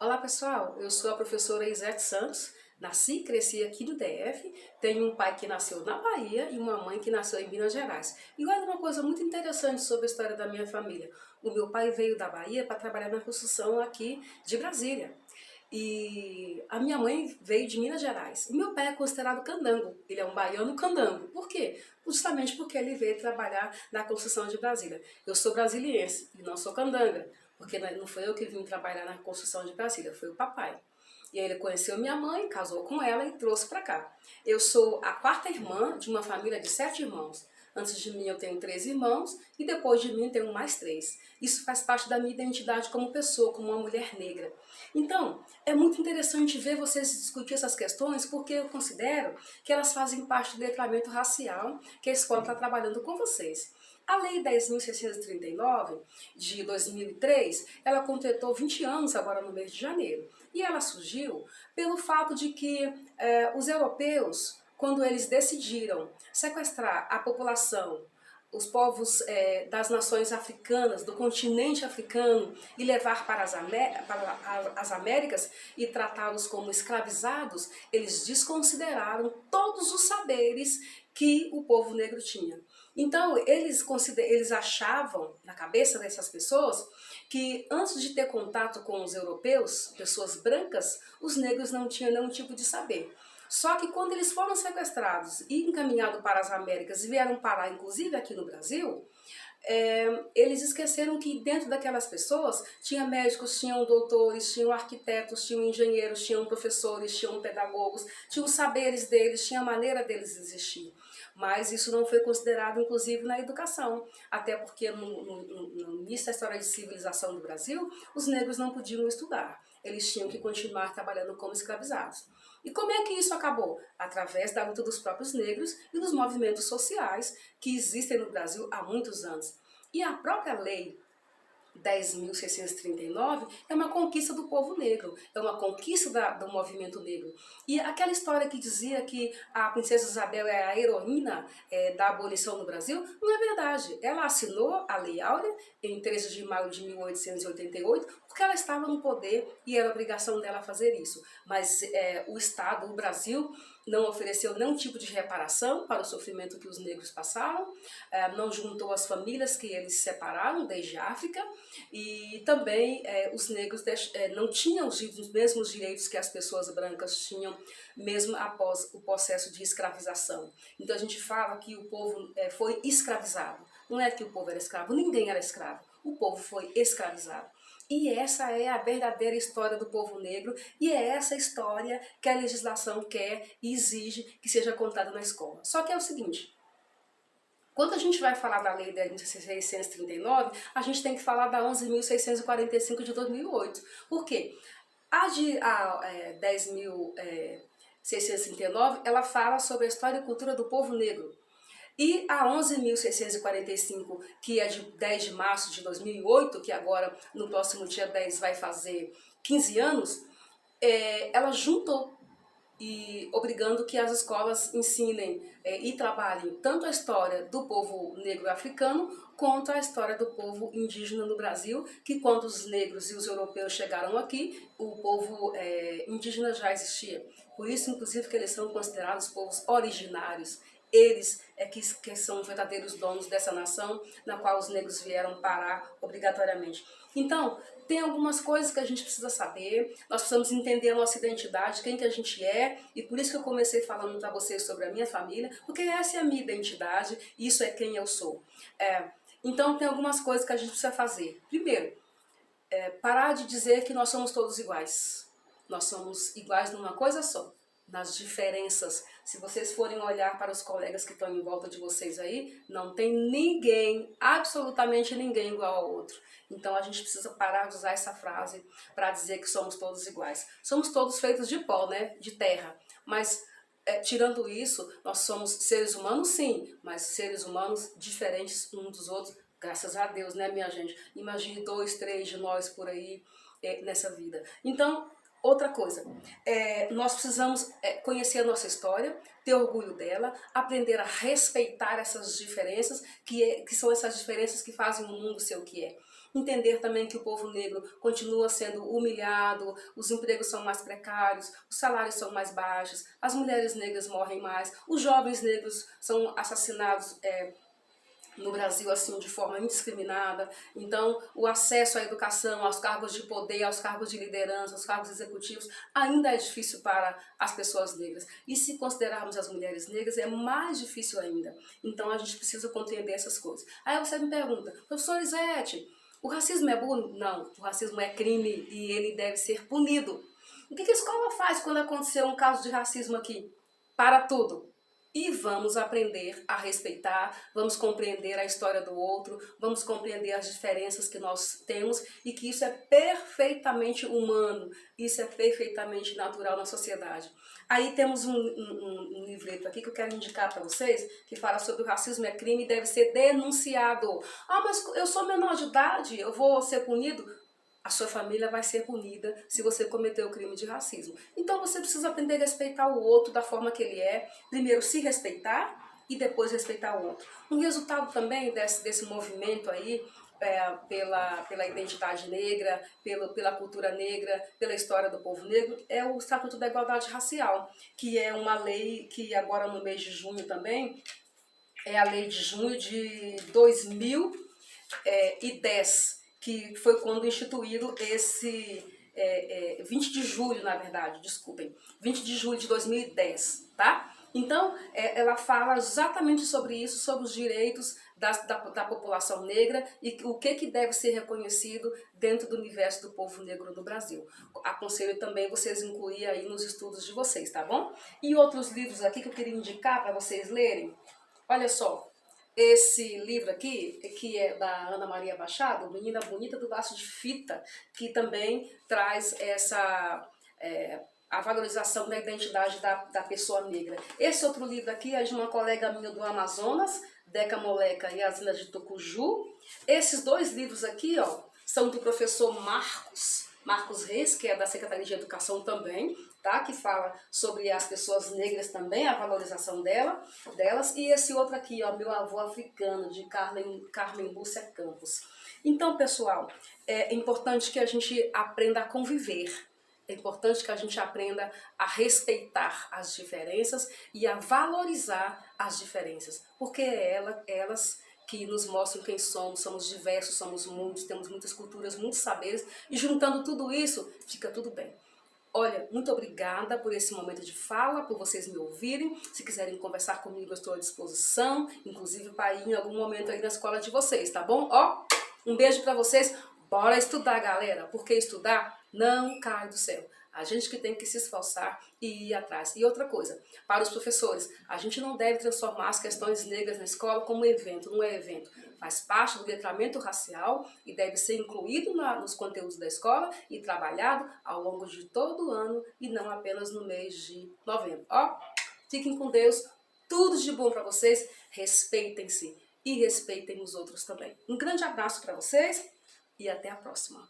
Olá pessoal, eu sou a professora Isete Santos, nasci e cresci aqui no DF, tenho um pai que nasceu na Bahia e uma mãe que nasceu em Minas Gerais. E olha uma coisa muito interessante sobre a história da minha família. O meu pai veio da Bahia para trabalhar na construção aqui de Brasília. E a minha mãe veio de Minas Gerais. E meu pai é considerado candango, ele é um baiano candango. Por quê? Justamente porque ele veio trabalhar na construção de Brasília. Eu sou brasiliense e não sou candanga, porque não foi eu que vim trabalhar na construção de Brasília, foi o papai. E aí ele conheceu minha mãe, casou com ela e trouxe para cá. Eu sou a quarta irmã de uma família de 7 irmãos. Antes de mim eu tenho 3 irmãos e depois de mim tenho mais 3. Isso faz parte da minha identidade como pessoa, como uma mulher negra. Então, é muito interessante ver vocês discutir essas questões porque eu considero que elas fazem parte do letramento racial que a escola está trabalhando com vocês. A Lei 10.639, de 2003, ela completou 20 anos agora no mês de janeiro. E ela surgiu pelo fato de que os europeus, quando eles decidiram sequestrar a população, os povos das nações africanas, do continente africano, e levar para as Américas e tratá-los como escravizados, eles desconsideraram todos os saberes que o povo negro tinha. Então, eles achavam, na cabeça dessas pessoas, que antes de ter contato com os europeus, pessoas brancas, os negros não tinham nenhum tipo de saber. Só que quando eles foram sequestrados e encaminhados para as Américas e vieram parar, inclusive aqui no Brasil, eles esqueceram que dentro daquelas pessoas tinha médicos, tinham doutores, tinham arquitetos, tinham engenheiros, tinham professores, tinham pedagogos, tinham os saberes deles, tinha a maneira deles existir. Mas isso não foi considerado, inclusive, na educação, até porque no início da história de civilização do Brasil, os negros não podiam estudar, eles tinham que continuar trabalhando como escravizados. E como é que isso acabou? Através da luta dos próprios negros e dos movimentos sociais que existem no Brasil há muitos anos. E a própria lei 10.639 é uma conquista do povo negro, é uma conquista do movimento negro. E aquela história que dizia que a princesa Isabel é a heroína da abolição no Brasil, não é verdade. Ela assinou a Lei Áurea em 13 de maio de 1888, porque ela estava no poder e era obrigação dela fazer isso. Mas o Estado, o Brasil, não ofereceu nenhum tipo de reparação para o sofrimento que os negros passaram, não juntou as famílias que eles separaram desde a África, e também os negros não tinham os mesmos direitos que as pessoas brancas tinham, mesmo após o processo de escravização. Então a gente fala que o povo foi escravizado. Não é que o povo era escravo, ninguém era escravo. O povo foi escravizado. E essa é a verdadeira história do povo negro e é essa história que a legislação quer e exige que seja contada na escola. Só que é o seguinte, quando a gente vai falar da Lei 10.639, a gente tem que falar da 11.645 de 2008. Por quê? A 10.639, ela fala sobre a história e cultura do povo negro. E a 11.645, que é de 10 de março de 2008, que agora no próximo dia 10 vai fazer 15 anos, ela juntou e obrigando que as escolas ensinem e trabalhem tanto a história do povo negro africano quanto a história do povo indígena no Brasil, que quando os negros e os europeus chegaram aqui, o povo indígena já existia. Por isso, inclusive, que eles são considerados povos originários. Eles que são os verdadeiros donos dessa nação, na qual os negros vieram parar obrigatoriamente. Então, tem algumas coisas que a gente precisa saber, nós precisamos entender a nossa identidade, quem que a gente é, e por isso que eu comecei falando para vocês sobre a minha família, porque essa é a minha identidade, e isso é quem eu sou. Então, tem algumas coisas que a gente precisa fazer. Primeiro, parar de dizer que nós somos todos iguais. Nós somos iguais numa coisa só, nas diferenças. Se vocês forem olhar para os colegas que estão em volta de vocês aí, não tem ninguém, absolutamente ninguém igual ao outro. Então a gente precisa parar de usar essa frase para dizer que somos todos iguais. Somos todos feitos de pó, né? De terra. Mas tirando isso, nós somos seres humanos sim, mas seres humanos diferentes uns dos outros, graças a Deus, né, minha gente? Imagine 2, 3 de nós por aí nessa vida. Então, outra coisa, nós precisamos conhecer a nossa história, ter orgulho dela, aprender a respeitar essas diferenças, que são essas diferenças que fazem o mundo ser o que é. Entender também que o povo negro continua sendo humilhado, os empregos são mais precários, os salários são mais baixos, as mulheres negras morrem mais, os jovens negros são assassinados no Brasil assim de forma indiscriminada. Então o acesso à educação, aos cargos de poder, aos cargos de liderança, aos cargos executivos ainda é difícil para as pessoas negras, e se considerarmos as mulheres negras é mais difícil ainda. Então a gente precisa compreender essas coisas. Aí você me pergunta: professora Izete, o racismo é bom? Não, o racismo é crime e ele deve ser punido. O que a escola faz quando aconteceu um caso de racismo aqui? Para tudo. E vamos aprender a respeitar, vamos compreender a história do outro, vamos compreender as diferenças que nós temos e que isso é perfeitamente humano, isso é perfeitamente natural na sociedade. Aí temos um livreto aqui que eu quero indicar para vocês, que fala sobre o racismo é crime e deve ser denunciado. Ah, mas eu sou menor de idade, eu vou ser punido? A sua família vai ser punida se você cometer o crime de racismo. Então você precisa aprender a respeitar o outro da forma que ele é. Primeiro se respeitar e depois respeitar o outro. Um resultado também desse movimento aí, pela identidade negra, pela cultura negra, pela história do povo negro, é o Estatuto da Igualdade Racial, que é uma lei que agora no mês de junho também, é a lei de junho de 2010, que foi quando instituído esse 20 de julho, na verdade, desculpem, 20 de julho de 2010, tá? Então, ela fala exatamente sobre isso, sobre os direitos da população negra e o que deve ser reconhecido dentro do universo do povo negro no Brasil. Aconselho também vocês incluir aí nos estudos de vocês, tá bom? E outros livros aqui que eu queria indicar para vocês lerem. Olha só, esse livro aqui, que é da Ana Maria Machado, Menina Bonita do Laço de Fita, que também traz a valorização da identidade da pessoa negra. Esse outro livro aqui é de uma colega minha do Amazonas, Deca Moleca e Asina de Tucuju. Esses dois livros aqui, ó, são do professor Marcos Reis, que é da Secretaria de Educação também, tá? Que fala sobre as pessoas negras também, a valorização delas. E esse outro aqui, ó, Meu Avô Africano, de Carmen Lúcia Campos. Então, pessoal, é importante que a gente aprenda a conviver. É importante que a gente aprenda a respeitar as diferenças e a valorizar as diferenças, porque elas que nos mostram quem somos diversos, somos muitos, temos muitas culturas, muitos saberes, e juntando tudo isso, fica tudo bem. Olha, muito obrigada por esse momento de fala, por vocês me ouvirem. Se quiserem conversar comigo, eu estou à disposição, inclusive para ir em algum momento aí na escola de vocês, tá bom? Ó, um beijo para vocês. Bora estudar, galera, porque estudar não cai do céu. A gente que tem que se esforçar e ir atrás. E outra coisa, para os professores, a gente não deve transformar as questões negras na escola como evento, não é evento. Faz parte do letramento racial e deve ser incluído nos conteúdos da escola e trabalhado ao longo de todo o ano e não apenas no mês de novembro. Ó, fiquem com Deus, tudo de bom para vocês, respeitem-se e respeitem os outros também. Um grande abraço para vocês e até a próxima.